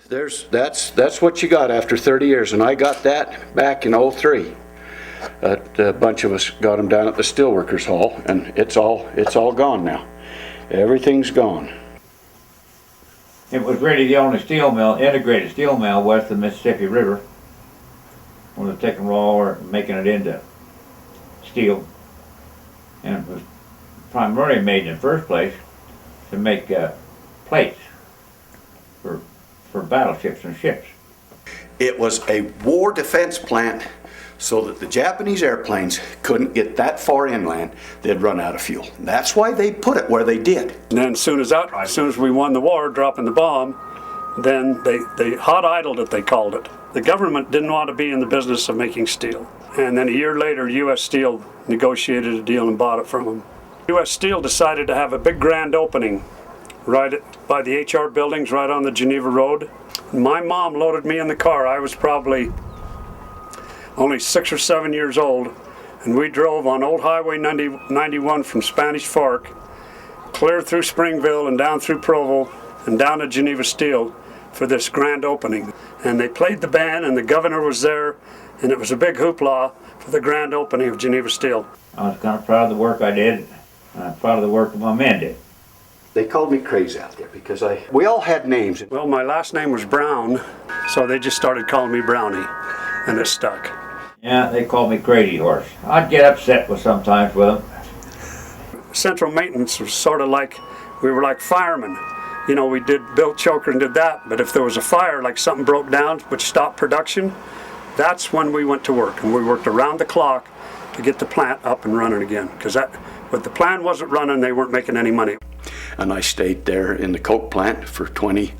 That's what you got after 30 years, and I got that back in '03. A bunch of us got them down at the Steelworkers Hall, and it's all gone now. Everything's gone. It was really the only steel mill, integrated steel mill west of the Mississippi River. When they're taking raw ore and making it into steel, and it was primarily made in the first place to make plates for battleships and ships. It was a war defense plant so that the Japanese airplanes couldn't get that far inland, they'd run out of fuel. That's why they put it where they did. And then as soon as we won the war, dropping the bomb, then they hot idled it, they called it. The government didn't want to be in the business of making steel. And then a year later, U.S. Steel negotiated a deal and bought it from them. U.S. Steel decided to have a big grand opening right by the HR buildings, right on the Geneva Road. My mom loaded me in the car. I was probably only 6 or 7 years old, and we drove on Old Highway 91 from Spanish Fork, clear through Springville and down through Provo and down to Geneva Steel for this grand opening. And they played the band, and the governor was there, and it was a big hoopla for the grand opening of Geneva Steel. I was kind of proud of the work I did, and I'm proud of the work that my men did. They called me crazy out there because we all had names. Well, my last name was Brown, so they just started calling me Brownie, and it stuck. Yeah, they called me Crazy Horse. I'd get upset with sometimes with them. Central maintenance was sort of like, we were like firemen. You know, we built choker and did that, but if there was a fire, like something broke down, which stopped production, that's when we went to work, and we worked around the clock to get the plant up and running again, because but the plant wasn't running, they weren't making any money. And I stayed there in the coke plant for 21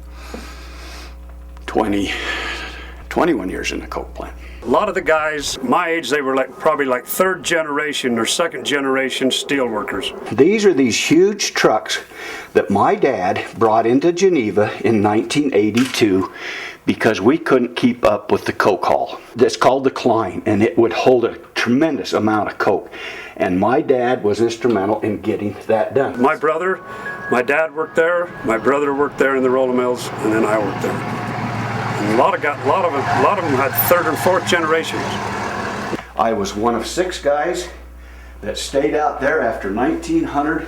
years in the coke plant. A lot of the guys my age, they were probably like third generation or second generation steel workers. These are these huge trucks that my dad brought into Geneva in 1982 because we couldn't keep up with the coke haul. It's called the Klein, and it would hold a tremendous amount of coke. And my dad was instrumental in getting that done. My dad worked there, my brother worked there in the roller mills, and then I worked there. And a lot of them had third and fourth generations. I was one of 6 guys that stayed out there after 1900.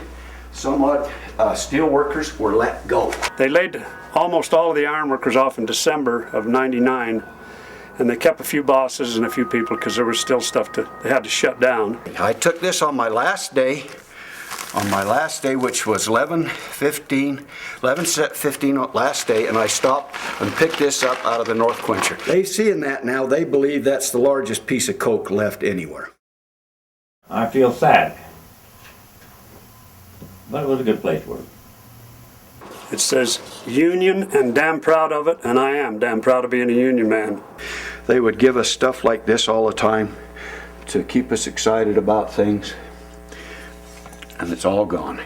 Somewhat steel workers were let go. They laid almost all of the iron workers off in December of '99, and they kept a few bosses and a few people because there was still stuff they had to shut down. I took this on my last day, which was 11/15 last day, and I stopped and picked this up out of the North Quencher. They seeing that now, they believe that's the largest piece of coke left anywhere. I feel sad, but it was a good place to work. It says union, and damn proud of it, and I am damn proud of being a union man. They would give us stuff like this all the time to keep us excited about things, and it's all gone.